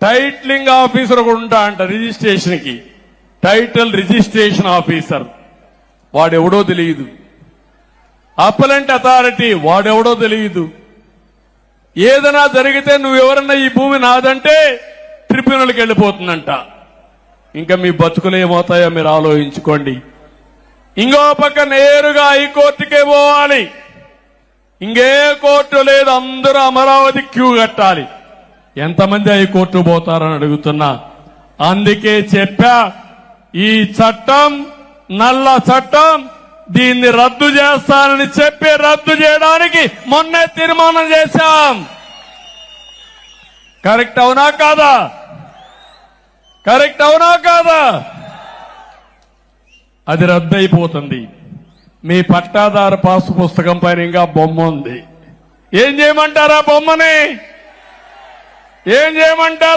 Titling officer ఒకడు ఉంటా అంట రిజిస్ట్రేషన్ కి, టైటిల్ రిజిస్ట్రేషన్ ఆఫీసర్ వాడెవడో తెలియదు. అప్పలెంట్ అథారిటీ వాడెవడో తెలియదు. ఏదైనా జరిగితే నువ్వెవరన్నా ఈ భూమి నాదంటే ట్రిబ్యునల్కి వెళ్ళిపోతుందంట. ఇంకా మీ బతుకులు ఏమవుతాయో మీరు ఆలోచించుకోండి. ఇంకో పక్క నేరుగా హైకోర్టుకే పోవాలి. ఇంకే కోర్టు లేదు, అందరూ అమరావతి క్యూ కట్టాలి. ఎంతమంది హైకోర్టు పోతారని అడుగుతున్నా. అందుకే చెప్పా, ఈ చట్టం నల్ల చట్టం, దీన్ని రద్దు చేస్తానని చెప్పి రద్దు చేయడానికి మొన్నే తీర్మానం చేశాం. కరెక్ట్ అవునా కాదా? కరెక్ట్ అవునా కాదా? అది రద్దు అయిపోతుంది. మీ పట్టాదారు పాసు పుస్తకం పైన ఇంకా బొమ్మ ఉంది. ఏం చేయమంటారా బొమ్మని? ఏం చేయమంటారా?